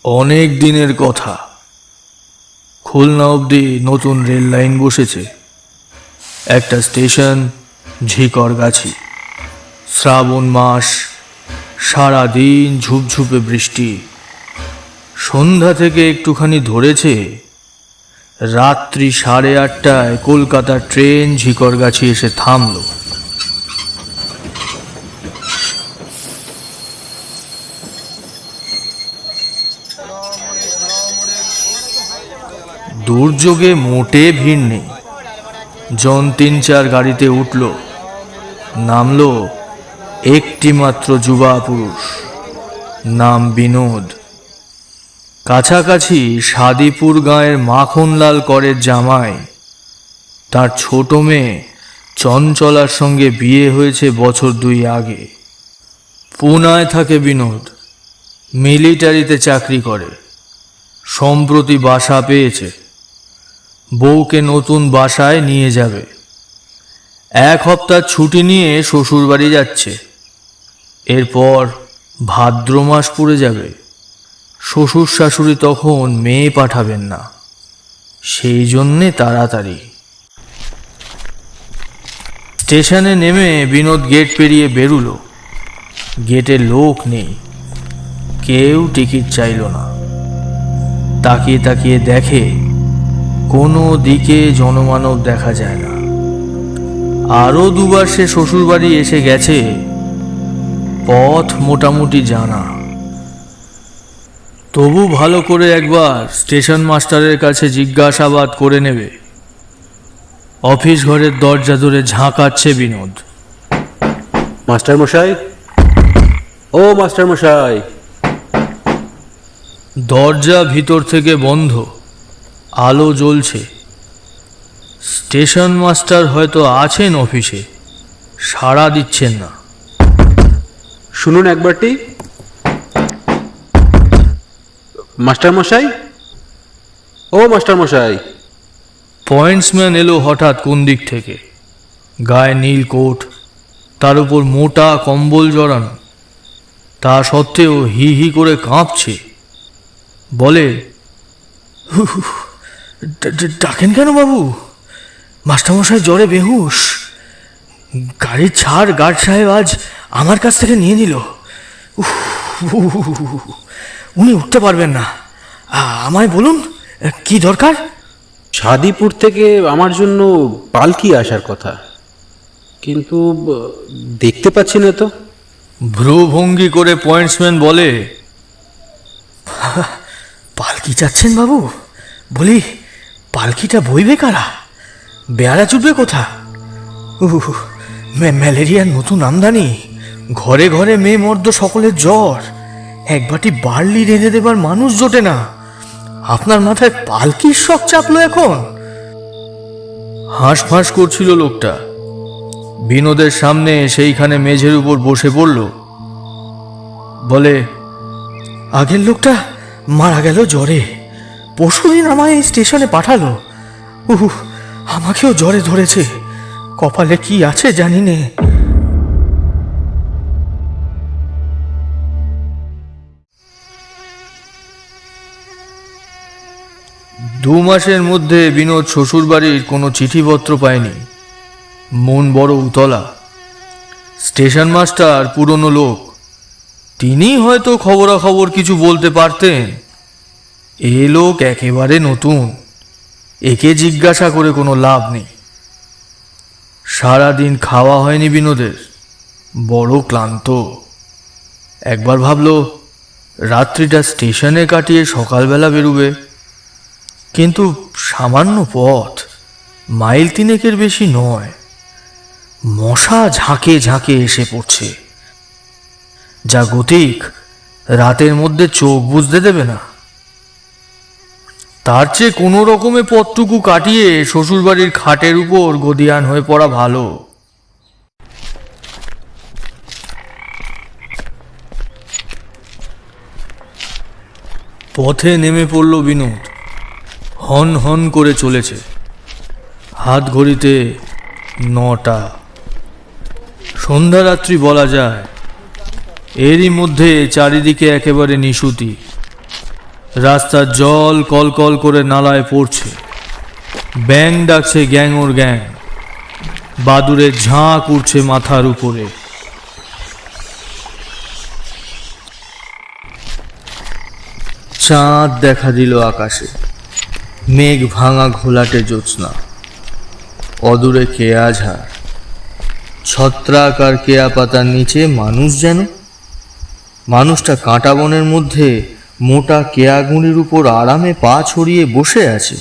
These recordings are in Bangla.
অনেক দিনের কথা। খুলনা অবধি নতুন রেল লাইন বসেছে। একটা স্টেশন ঝিকরগাছি। শ্রাবণ মাস, সারাদিন ঝুপঝুপে বৃষ্টি। সন্ধ্যা থেকে একটুখানি ধরেছে। রাত্রি 8:30টায় কলকাতার ট্রেন ঝিকরগাছি এসে থামল। দুর্যোগে মোটে ভিড় নেই। জন 3-4 গাড়িতে উঠল। নামলো একটি মাত্র যুবা পুরুষ, নাম বিনোদ। কাছাকাছি সাদিপুর গাঁয়ের মাখনলাল করের জামাই। তার ছোট মেয়ে চঞ্চলার সঙ্গে বিয়ে হয়েছে বছর 2 আগে। পুনায় থাকে বিনোদ, মিলিটারিতে চাকরি করে। সম্প্রতি বাসা পেয়েছে। বউকে নতুন বাসায় নিয়ে যাবে। 1 সপ্তাহ ছুটি নিয়ে শ্বশুর বাড়ি যাচ্ছে। এরপর ভাদ্র মাস পড়ে যাবে। শ্বশুর শাশুড়ি তখন মেয়ে পাঠাবেন না, সেই জন্যে তাড়াতাড়ি। স্টেশনে নেমে বিনোদ গেট পেরিয়ে বেরুলো। গেটে লোক নেই, কেউ টিকিট চাইল না। তাকিয়ে তাকিয়ে দেখে কোনো দিকে জনমানব দেখা যায় না। আরো 2 বার সে শ্বশুর বাড়ি এসে গেছে। পথ মোটামুটি জানা। তবু ভালো করে একবার স্টেশন মাস্টারের কাছে জিজ্ঞাসাবাদ করে নেবে। অফিস ঘরের দরজা ধরে ঝাঁকাচ্ছে বিনোদ। মাস্টার মশাই, ও মাস্টার মশাই। দরজা ভিতর থেকে বন্ধ, আলো জ্বলছে। স্টেশন মাস্টার হয়তো আছেন অফিসে, সাড়া দিচ্ছেন না। শুনুন একবারটি। মাস্টার মশাই, ও মাস্টার মশাই। পয়েন্টসম্যান এলো হঠাৎ কোন দিক থেকে। গায়ে নীল কোট, তার উপর মোটা কম্বল জড়ানো। তা সত্ত্বেও হি হি করে কাঁপছে। বলে, ডাকেন কেন বাবু? মাস্টারমশাই জ্বরে বেহুশ। গাড়ির ছাড় গার্ড সাহেব আজ আমার কাছ থেকে নিয়ে নিল। উনি উঠতে পারবেন না। আমায় বলুন কি দরকার? সাদিপুর থেকে আমার জন্য পালকি আসার কথা, কিন্তু দেখতে পাচ্ছি না তো। ভ্রুভঙ্গি করে পয়েন্টসম্যান বলে, পালকি চাচ্ছেন বাবু? বলি, পালকিটা বইবে কারা? বেয়ারা চুটবে কোথা? ম্যালেরিয়ার নতুন আমদানি। ঘরে ঘরে মেয়ে মর্দ সকলের জ্বর। 1 বাটি বার্লি রেঁধে দেবার মানুষ জোটে না। আপনার মাথায় পালকির শখ চাপলো এখন? হাঁসফাঁস করছিল লোকটা। বিনোদের সামনে সেইখানে মেঝের উপর বসে পড়ল। বলে, আগের লোকটা মারা গেল জ্বরে। পরশুদিন আমায় এই স্টেশনে পাঠালো। আমাকেও জ্বরে ধরেছে। কপালে কি আছে জানি নে। 2 মাসের মধ্যে বিনোদ শ্বশুরবাড়ির কোনো চিঠিপত্র পায়নি। মন বড় উতলা। স্টেশন মাস্টার পুরনো লোক, তিনি হয়তো খবরাখবর কিছু বলতে পারতেন। এ লোক একেবারে নতুন, একে জিজ্ঞাসা করে কোনো লাভ নেই। সারাদিন খাওয়া হয়নি বিনোদের, বড় ক্লান্ত। একবার ভাবলো রাত্রিটা স্টেশনে কাটিয়ে সকালবেলা বেরোবে, কিন্তু সামান্য পথ, মাইল 3 বেশি নয়। মশা ঝাঁকে ঝাঁকে এসে পড়ছে। যা গতিক, রাতের মধ্যে চোখ বুঝতে দেবে না। তার চেয়ে কোনো রকমে পথটুকু কাটিয়ে শ্বশুরবাড়ির খাটের উপর গদিয়ান হয়ে পড়া ভালো। পথে নেমে পড়ল বিনোদ। হন হন করে চলেছে। হাত ঘড়িতে 9টা। সন্ধ্যারাত্রি বলা যায়। এরই মধ্যে চারিদিকে একেবারে নিশুতি। রাস্তার জল কলকল করে নালায় পড়ছে। ব্যাং ডাকছে গ্যাং ওর গ্যাং। বাদুড়ের ঝাঁক উঠছে মাথার উপরে। চাঁদ দেখা দিল আকাশে। মেঘ ভাঙা ঘোলাটে জ্যোৎস্না। অদূরে কেয়া ঝাড়, ছত্রাক আর কেয়া পাতার নিচে মানুষ যেন। মানুষটা কাঁটা বনের মধ্যে মোটা কেয়াগুঁড়ির উপর আরামে পা ছড়িয়ে বসে আছে।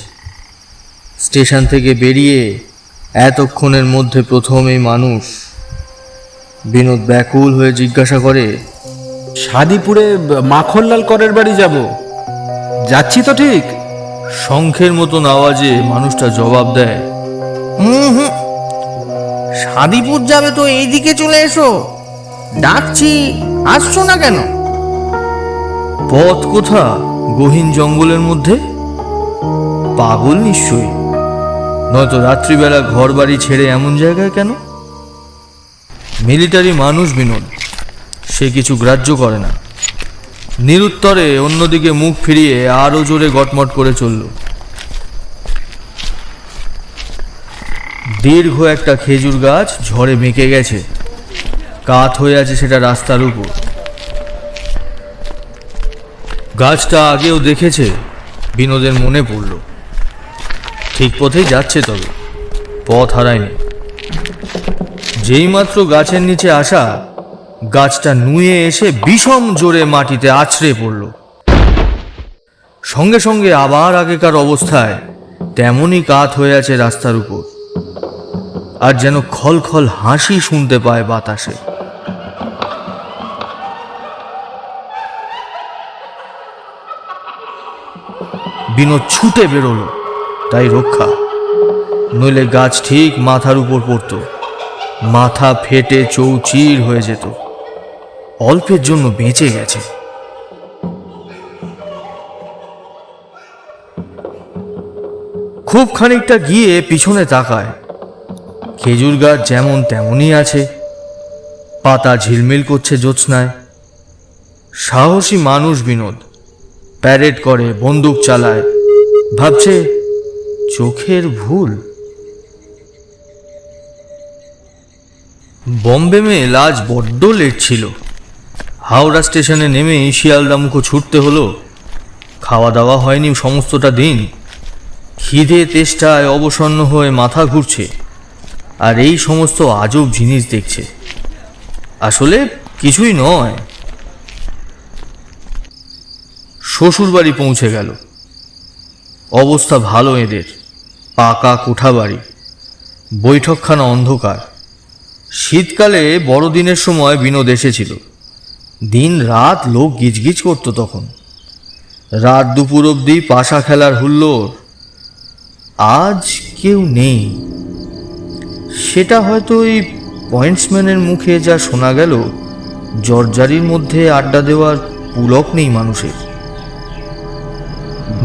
স্টেশন থেকে বেরিয়ে এতক্ষণের মধ্যে প্রথম এই মানুষ। বিনোদ ব্যাকুল হয়ে জিজ্ঞাসা করে, সাদিপুরে মাখনলাল করের বাড়ি যাব, যাচ্ছি তো ঠিক? শঙ্খের মতন আওয়াজে মানুষটা জবাব দেয়, হুম, সাদিপুর যাবে তো এইদিকে চলে এসো, ডাকছি, আসছো না কেন? পথ কোথা? গহীন জঙ্গলের মধ্যে? পাগল নিশ্চয়ই, নয়তো রাত্রিবেলা ঘর বাড়ি ছেড়ে এমন জায়গায় কেন? মিলিটারি মানুষ বিনোদ, সে কিছু গ্রাহ্য করে না। নিরুত্তরে অন্যদিকে মুখ ফিরিয়ে আরো জোরে গটমট করে চলল। দীর্ঘ একটা খেজুর গাছ ঝড়ে মেকে গেছে। কাত হয়ে আছে সেটা রাস্তার উপর। গাছটা আগেও দেখেছে, বিনোদের মনে পড়ল। ঠিক পথেই যাচ্ছে, তবে পথ হারায়নি। যেইমাত্র গাছের নিচে আসা, গাছটা নুয়ে এসে বিষম জোরে মাটিতে আছড়ে পড়ল। সঙ্গে সঙ্গে আবার আগেকার অবস্থায় তেমনই কাত হয়ে আছে রাস্তার উপর। আর যেন খলখল হাসি শুনতে পায় বাতাসে। বিনোদ ছুটে বেরোলো, তাই রক্ষা, নইলে গাছ ঠিক মাথার উপর পড়তো। মাথা ফেটে চৌচির হয়ে যেত। অল্পের জন্য বেঁচে গেছে। খুব খানিকটা গিয়ে পিছনে তাকায়। খেজুর গাছ যেমন তেমনই আছে, পাতা ঝিলমিল করছে জ্যোৎস্নায়। সাহসী মানুষ বিনোদ, প্যারেড করে, বন্দুক চালায়, ভাবছে চোখের ভুল। বম্বে মেল আজ বড্ড লেট ছিল। হাওড়া স্টেশনে নেমে শিয়ালদামুখো ছুটতে হলো। খাওয়া দাওয়া হয়নি সমস্তটা দিন। খিদে তেষ্টায় অবসন্ন হয়ে মাথা ঘুরছে, আর এই সমস্ত আজব জিনিস দেখছে। আসলে কিছুই নয়। শ্বশুর বাড়ি পৌঁছে গেল। অবস্থা ভালো এদের। পাকা কোঠা বাড়ি, বৈঠকখানা অন্ধকার। শীতকালে বড়দিনের সময় বিনোদ এসেছিল। দিন রাত লোক গিজগিজ করত তখন। রাত দুপুর অবধি পাশা খেলার হুল্লোড়। আজ কেউ নেই। সেটা হয়তো ওই পয়েন্টসম্যানের মুখে যা শোনা গেল, জর্জারির মধ্যে আড্ডা দেওয়ার পুলক নেই মানুষের।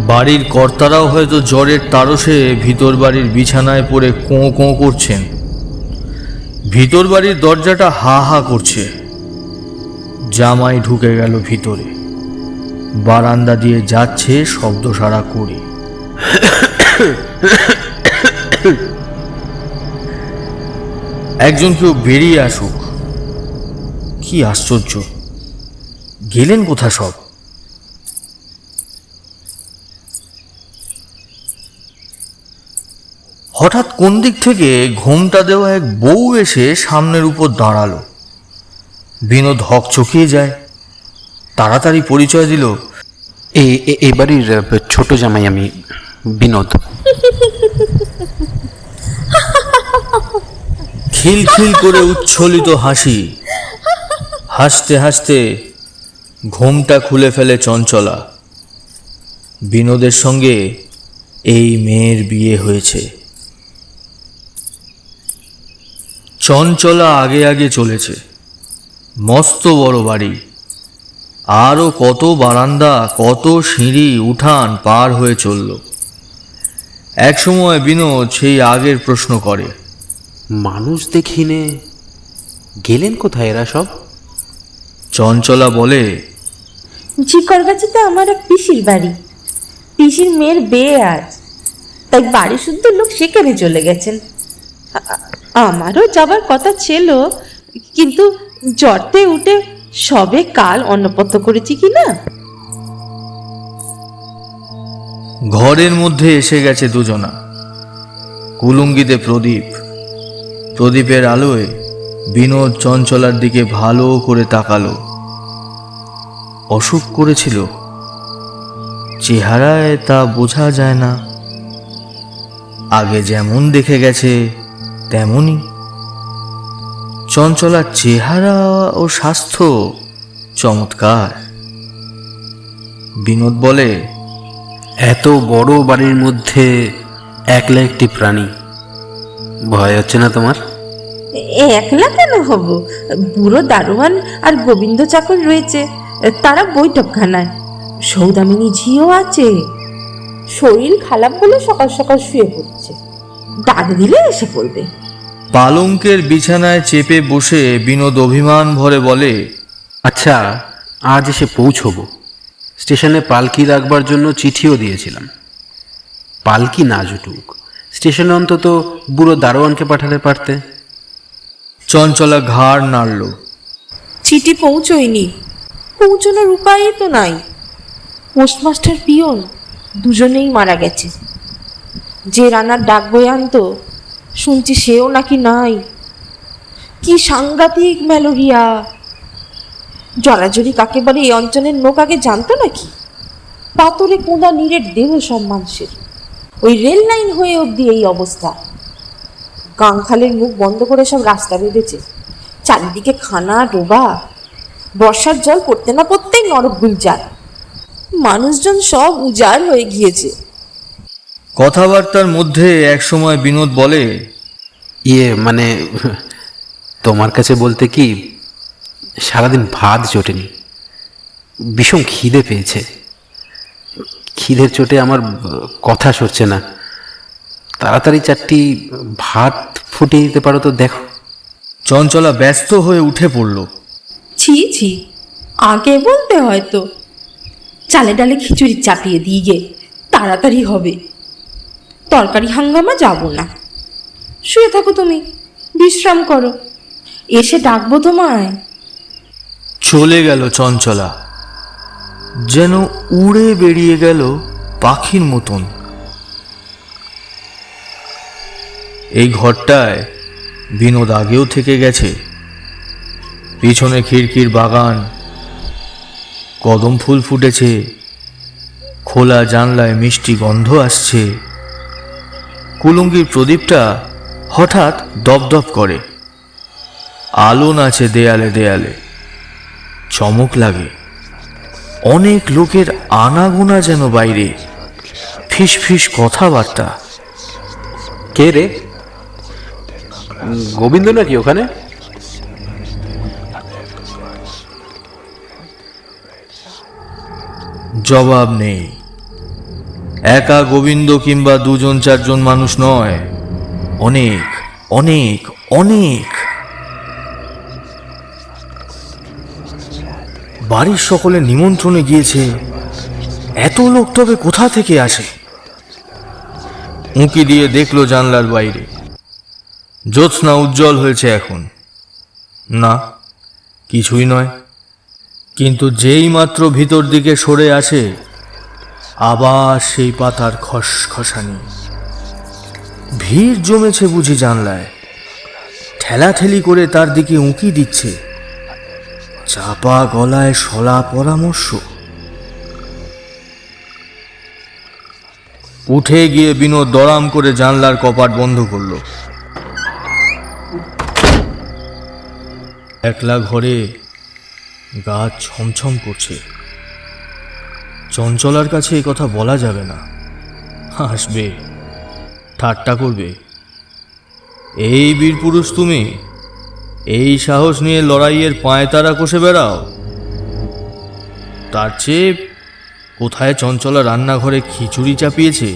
বাড়ির কর্তারাও হয়তো জ্বরের তারসে ভিতর বাড়ির বিছানায় পড়ে কোঁ কোঁ করছেন। ভিতর বাড়ির দরজাটা হা হা করছে। জামাই ঢুকে গেল ভিতরে। বারান্দা দিয়ে যাচ্ছে শব্দ সারা করে। একজন কেউ বেরিয়ে আসুক। কি আশ্চর্য, গেলেন কোথা সব? হঠাৎ কোন দিক থেকে ঘোমটা দেওয়া এক বউ এসে সামনের উপর দাঁড়ালো। বিনোদ হকচকিয়ে যায়। তাড়াতাড়ি পরিচয় দিল, এই বাড়ির ছোট জামাই আমি, বিনোদ। খিলখিল করে উচ্ছ্বলিত হাসি। হাসতে হাসতে ঘোমটা খুলে ফেলে চঞ্চলা। বিনোদের সঙ্গে এই মেয়ের বিয়ে হয়েছে। চঞ্চলা আগে আগে চলেছে। মস্ত বড় বাড়ি, আরও কত বারান্দা, কত সিঁড়ি উঠান পার হয়ে চলল। একসময় বিনোদ সেই আগের প্রশ্ন করে, মানুষ দেখিনে, গেলেন কোথায় এরা সব? চঞ্চলা বলে, ঝিকরগাছিতে আমার এক পিসির বাড়ি। পিসির মেয়ের বিয়ে আজ, তাই বাড়ি শুদ্ধ লোক সেখানে চলে গেছেন। আমারও যাবার কথা ছিল, কিন্তু জ্বরতে উঠে সবে কাল অন্নপত্র করেছি কিনা। ঘরের মধ্যে এসে গেছে দুজনা। কুলুঙ্গিতে প্রদীপ, প্রদীপের আলোয় বিনোদ চঞ্চলার দিকে ভালো করে তাকালো। অসুখ করেছিল, চেহারায় তা বোঝা যায় না। আগে যেমন দেখে গেছে তেমনই। চঞ্চলার চেহারা ও স্বাস্থ্য চমৎকার। বিনোদ বলে, এত বড় বাড়ির মধ্যে একলা একটি প্রাণী, ভয় হচ্ছে না তোমার? একলা কেন হব? বুড়ো দারোয়ান আর গোবিন্দ চাকর রয়েছে, তারা বৈঠকখানায়। সৌদামিনী ঝিও আছে, শরীর খারাপ বলে সকাল সকাল শুয়ে পড়ছে, ডাক দিলে এসে পড়বে। পালঙ্কের বিছানায় চেপে বসে বিনোদ অভিমান ভরে বলে, আচ্ছা, আজ এসে পৌঁছবো। স্টেশনে পালকি রাখবার জন্য চিঠিও দিয়েছিলাম। পালকি না জুটুক, স্টেশনে অন্তত বুড়ো দারোয়ানকে পাঠাতে পারতে। চঞ্চলা ঘাড় নাড়ল। চিঠি পৌঁছয়নি, পৌঁছানোর উপায়ই তো নাই। পোস্টমাস্টার পিয়ন দুজনেই মারা গেছে। যে রানার ডাক বয়ে আনতো, শুনছি সেও নাকি নাই। কি সাংঘাতিক ম্যালেরিয়া! জরাজরি কাকে বলে এই অঞ্চলের লোক আগে জানতো নাকি? পাথরে কোঁদা নিরেট দেহ সব মানুষের। ওই রেল লাইন হয়ে অবধি এই অবস্থা। গাংখালের মুখ বন্ধ করে সব রাস্তা বেঁধেছে, চারিদিকে খানা ডোবা। বর্ষার জল পড়তে না পড়তেই নরক গুলজার। মানুষজন সব উজাড় হয়ে গিয়েছে। কথাবার্তার মধ্যে একসময় বিনোদ বলে, মানে তোমার কাছে বলতে কি, সারাদিন ভাত জোটেনি, ভীষণ খিদে পেয়েছে। খিদের চোটে আমার কথা সরছে না। তাড়াতাড়ি 4টি ভাত ফুটিয়ে দিতে পারো তো দেখো। চঞ্চলা ব্যস্ত হয়ে উঠে পড়ল। ছি ছি, আগে বলতে হয়তো। চালে ডালে খিচুড়ি চাপিয়ে দিয়ে গে, তাড়াতাড়ি হবে। তরকারি হাঙ্গামা যাব না, শুয়ে থাকো তুমি, বিশ্রাম করো, এসে ডাকবো তোমায়। চলে গেল চঞ্চলা, যেন উড়ে বেরিয়ে গেল পাখির মতন। এই ঘরটায় বিনোদ আগেও থেকে গেছে। পিছনে খিড়কির বাগান, কদম ফুল ফুটেছে, খোলা জানলায় মিষ্টি গন্ধ আসছে। কুলুঙ্গির প্রদীপটা হঠাৎ দপদপ করে, আলো নাচে দেয়ালে দেয়ালে, চমক লাগে। অনেক লোকের আনাগোনা যেন বাইরে, ফিস ফিস কথাবার্তা। কে রে? গোবিন্দ নাকি ওখানে? জবাব নেই। একা গোবিন্দ কিংবা 2-4জন মানুষ নয়, অনেক অনেক অনেক। বাড়ির সকলে নিমন্ত্রণে গিয়েছে। এত লোক তবে কোথা থেকে আসে? উঁকি দিয়ে দেখলো জানলার বাইরে। জ্যোৎস্না উজ্জ্বল হয়েছে এখন। না, কিছুই নয়। কিন্তু যেই মাত্র ভিতর দিকে সরে আসে, আবার সেই পাতার খসখসানি। ভিড় জমেছে বুঝি জানলায়, ঠেলাঠেলি করে তার দিকে উঁকি দিচ্ছে। চাপা গলায় শলা পরামর্শ। উঠে গিয়ে বিনোদ দড়াম করে জানলার কপাট বন্ধ করল। একলা ঘরে গা ছমছম করছে। চঞ্চলার কাছে এ কথা বলা যাবে না, হাসবে, ঠাট্টা করবে। এই বীর পুরুষ তুমি, এই সাহস নিয়ে লড়াইয়ের পায়তারা কষে বেড়াও? তার চেয়ে কোথায় চঞ্চলা রান্নাঘরে খিচুড়ি চাপিয়েছে,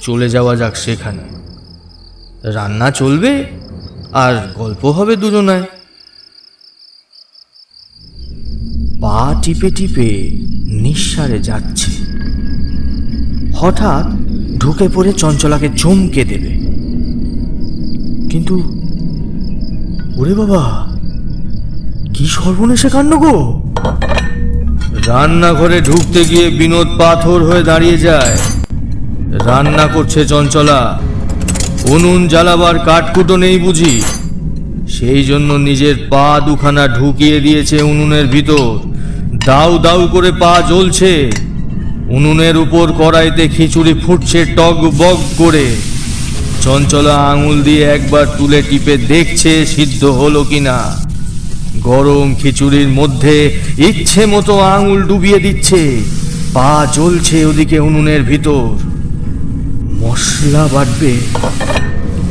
চলে যাওয়া যাক সেখানে। রান্না চলবে আর গল্প হবে দুজনায়। পা টিপে টিপে নিঃসারে যাচ্ছে। হঠাৎ ঢুকে পড়ে চঞ্চলাকে চমকে দেবে, কিন্তু ওরে বাবা, কি সর্বনেশে কাণ্ড গো! রান্নাঘরে ঢুকতে গিয়ে বিনোদ পাথর হয়ে দাঁড়িয়ে যায়। রান্না করছে চঞ্চলা, উনুন জ্বালাবার কাঠকুটো নেই বুঝি, সেই জন্য নিজের পা দুখানা ঢুকিয়ে দিয়েছে উনুনের ভিতর। দাউ দাউ করে পা জ্বলছে। উনুনের উপর কড়াইতে খিচুড়ি ফুটছে টক বক করে। চঞ্চলা আঙুল দিয়ে একবার তুলে টিপে দেখছে সিদ্ধ হলো কিনা। গরম খিচুড়ির মধ্যে ইচ্ছে মতো আঙুল ডুবিয়ে দিচ্ছে। পা জ্বলছে ওদিকে উনুনের ভিতর। মশলা বাটবে,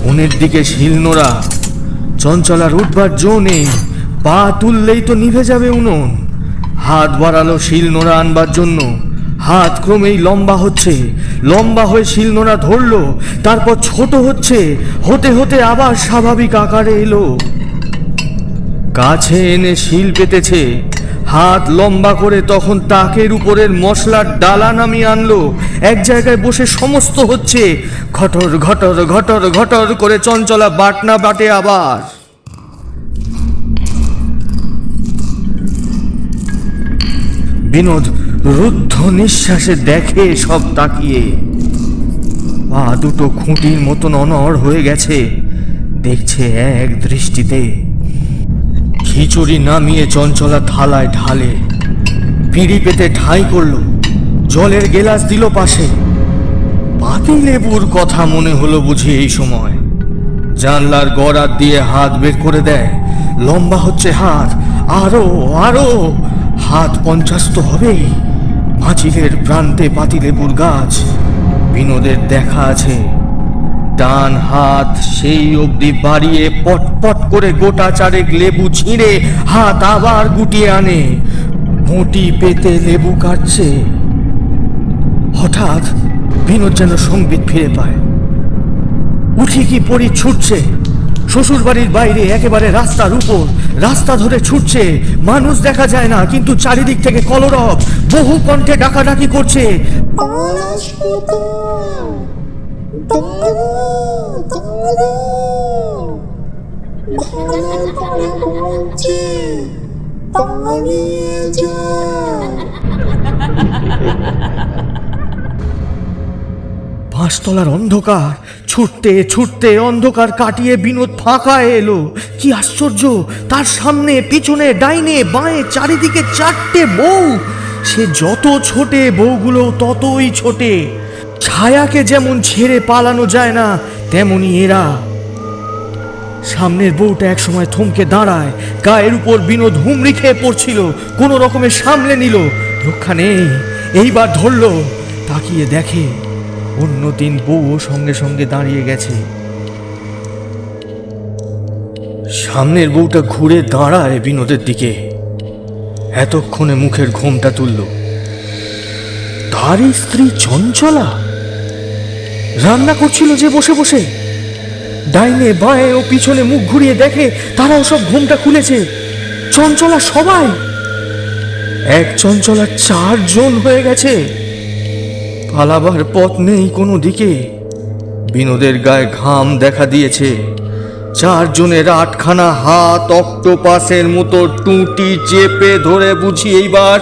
উনের দিকে শিলনোড়া। চঞ্চলার উঠবার জো নেই, পা তুললেই তো নিভে যাবে উনুন। হাত বাড়ালো শিলনোড়া আনবার জন্য। হাত ক্রমেই লম্বা হচ্ছে, লম্বা হয়ে শিলনোড়া ধরলো, তারপর ছোট হচ্ছে, হতে হতে আবার স্বাভাবিক আকারে এলো। কাছে এনে শিল পেতেছে, হাত লম্বা করে তখন তাকের উপরের মশলার ডালা নামিয়ে আনলো। এক জায়গায় বসে সমস্ত হচ্ছে। ঘটর ঘটর ঘটর ঘটর করে চঞ্চলা বাটনা বাটে আবার। বিনোদ রুদ্ধ নিঃশ্বাসে দেখে সব তাকিয়ে। পা দুটো খুঁটির মতন অনড় হয়ে গেছে, দেখছে এক দৃষ্টিতে। খিচুড়ি নামিয়ে চঞ্চলা থালায় ঢালে, পিঁড়ি পেতে ঠাঁই করলো, জলের গেলাস দিল পাশে। পাতিলেবুর কথা মনে হলো বুঝি এই সময়। জানলার গড়াত দিয়ে হাত বের করে দেয়। লম্বা হচ্ছে হাত, আরো আরো। হাত 50 তো হবেই। পাঁচিলের প্রান্তে পাতিলেবুর গাছ। বিনোদের দেখা আছে। ডান হাত সেই অবধি বাড়িয়ে পটপট করে গোটা চারেক লেবু ছিঁড়ে হাত আবার গুটিয়ে আনে। মুটি পেতে লেবু কাটছে। হঠাৎ বিনোদ যেন সংবিত ফিরে পায়। উঠি কি পড়ি ছুটছে। শ্বশুর বাড়ির বাইরে একেবারে রাস্তার উপর, রাস্তা ধরে ছুটছে। মানুষ দেখা যায় না, কিন্তু চারিদিক থেকে কলরব, বহু কণ্ঠে ডাকাডাকি করছে। পাঁচতলার অন্ধকার। ছুটতে ছুটতে অন্ধকার কাটিয়ে বিনোদ ফাঁকায় এলো। কি আশ্চর্য! তার সামনে, পিছনে, ডাইনে বাঁয়ে চারিদিকে 4টে বউ। সে যত ছোটে, বউগুলো ততই ছোটে। ছায়াকে যেমন ছেড়ে পালানো যায় না, তেমনি এরা। সামনের বউটা একসময় থমকে দাঁড়ায়। গায়ের উপর বিনোদ হুমড়ি খেয়ে পড়ছিল, কোনো রকমে সামলে নিল। রক্ষা নেই, এইবার ধরলো। তাকিয়ে দেখে অন্যদিন বউও সঙ্গে সঙ্গে দাঁড়িয়ে গেছে। সামনের বউটা ঘুরে দাঁড়ায় বিনোদের দিকে। এতক্ষণে মুখের ঘোমটা তুলল। তারই স্ত্রী চঞ্চলা রান্না করছিল যে বসে বসে। ডাইনে বাঁয়ে ও পিছনে মুখ ঘুরিয়ে দেখে তারাও সব ঘোমটা খুলেছে। চঞ্চলা সবাই, এক চঞ্চলা 4 জন হয়ে গেছে। পালাবার পথ নেই কোনো দিকে। বিনোদের গায়ে ঘাম দেখা দিয়েছে। 4 জনের 8খানা হাত অক্টোপাসের মতো টুটি চেপে ধরে বুঝি এইবার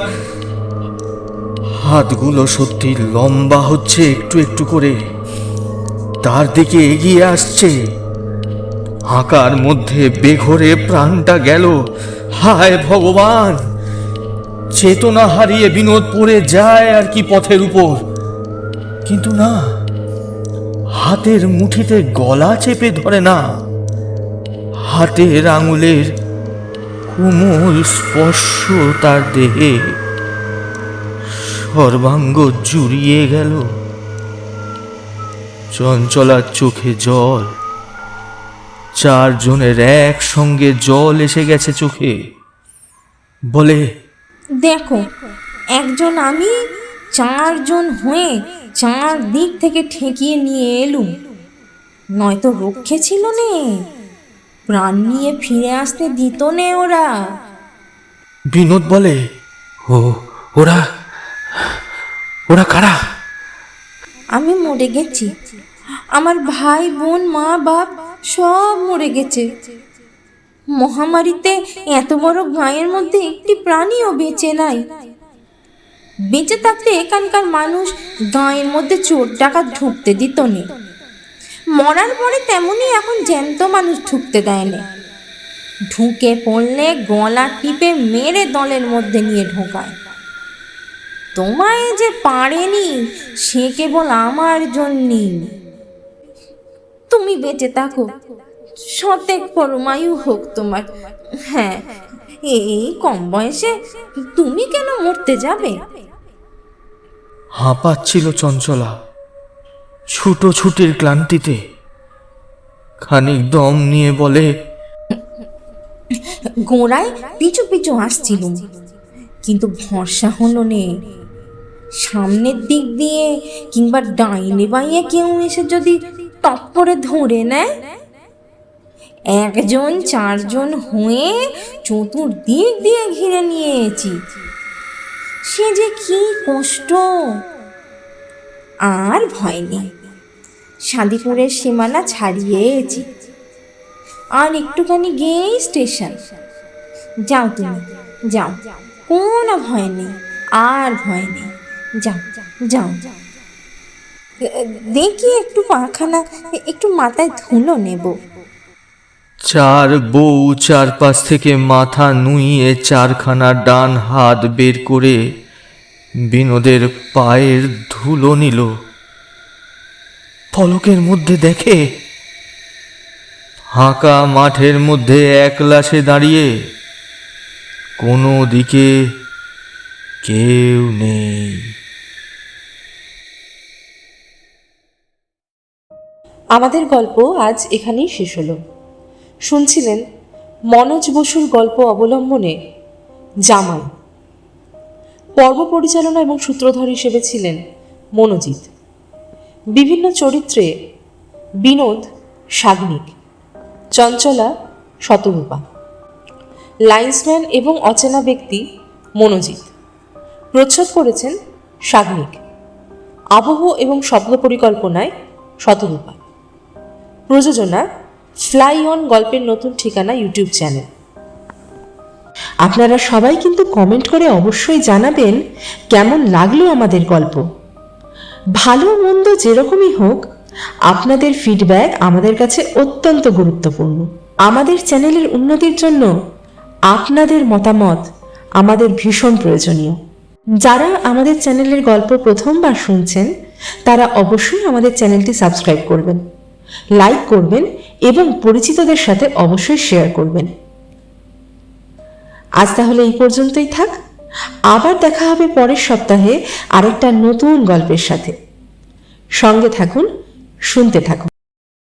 হাতগুলো সত্যি লম্বা হচ্ছে একটু একটু করে, তার দিকে এগিয়ে আসছে। হাঁকার মধ্যে বেঘরে প্রাণটা গেল। হায় ভগবান! চেতনা হারিয়ে বিনোদ পড়ে যায় আর কি পথের উপর। কিন্তু না, হাতের মুঠিতে গলা চেপে ধরে না। হাতের আঙুলের কোমল স্পর্শ তার দেহে সর্বাঙ্গ জুড়িয়ে গেল। চঞ্চলার চোখে জল। 4 জনের একসঙ্গে জল এসে গেছে চোখে। বলে, দেখো, একজন আমি, 4 জন হয়ে 4 দিক থেকে ঠেকিয়ে নিয়ে এলুম। নয়তো রক্ষে ছিল নে, প্রাণ নিয়ে ফিরে আসতে দিত নে ওরা। বিনোদ বলে, ও ওরা ওরা কারা? আমি মরে গেছি, আমার ভাই বোন মা বাপ সব মরে গেছে। মহামারীতে এত বড় গাঁয়ের মধ্যে একটি প্রাণীও বেঁচে নাই। বেঁচে থাকতে এখানকার মানুষ গাঁয়ের মধ্যে চোর ডাকাত ঢুকতে দিত না। মরার পরে তেমনি এখন জ্যান্ত মানুষ ঢুকতে দেয় না। ঢুকে পড়লে গলা টিপে মেরে দলের মধ্যে নিয়ে ঢোকায়। তোমায় যে পারেনি সে কেবল আমার জন্যই। তুমি বেঁচে থাকো, শতেক পরমায়ু হোক তোমার। হ্যাঁ, এই কম বয়সে তুমি কেন মরতে যাবে? হাঁপাচ্ছিল চঞ্চলা ছুটোছুটির ক্লান্তিতে। খানিক দম নিয়ে বলে, গোড়ায় পিছু পিছু আসছিলুম, কিন্তু ভরসা হলো নে। সামনের দিক দিয়ে কিংবা ডাইনে বাইয়ে কেউ এসে যদি টপ করে ধরে নেয়। একজন চারজন হয়ে চতুর্দিক দিয়ে ঘিরে নিয়েছি। সে যে কি কষ্ট! আর ভয় নেই, শান্তিপুরের সীমানা ছাড়িয়েছি। আর একটুখানি গিয়েই স্টেশন। যাও তুমি, যাও, কোনো ভয় নেই, আর ভয় নেই। যাও যাও। দেখি একটু পাখানা, একটু মাথায় ধুলো নেব। চার বউ চারপাশ থেকে মাথা নুইয়ে চারখানা ডান হাত বের করে বিনোদের পায়ের ধুলো নিল। পলকের মধ্যে দেখে ফাঁকা মাঠের মধ্যে একলা সে দাঁড়িয়ে, কোনো দিকে কেউ নেই। আমাদের গল্প আজ এখানেই শেষ হলো। শুনছিলেন মনোজ বসুর গল্প অবলম্বনে জামাই। পর্ব পরিচালনা এবং সূত্রধর হিসেবে ছিলেন মনোজিৎ। বিভিন্ন চরিত্রে বিনোদ সাগ্নিক, চঞ্চলা শতরূপা, লাইন্সম্যান এবং অচেনা ব্যক্তি মনোজিৎ। প্রচ্ছদ করেছেন সাগ্নিক। আবহ এবং শব্দ পরিকল্পনায় শতরূপা। প্রযোজনা ফ্লাই অন গল্পের নতুন ঠিকানা ইউটিউব চ্যানেল। আপনারা সবাই কিন্তু কমেন্ট করে অবশ্যই জানাবেন কেমন লাগলো আমাদের গল্প। ভালো মন্দ যেরকমই হোক, আপনাদের ফিডব্যাক আমাদের কাছে অত্যন্ত গুরুত্বপূর্ণ। আমাদের চ্যানেলের উন্নতির জন্য আপনাদের মতামত আমাদের ভীষণ প্রয়োজনীয়। যারা আমাদের চ্যানেলের গল্প প্রথমবার শুনছেন তারা অবশ্যই আমাদের চ্যানেলটি সাবস্ক্রাইব করবেন, লাইক করবেন এবং পরিচিতদের সাথে অবশ্যই শেয়ার করবেন। আজ তাহলে এই পর্যন্তই থাক। আবার দেখা হবে পরের সপ্তাহে আরেকটা নতুন গল্পের সাথে। সঙ্গে থাকুন, শুনতে থাকুন।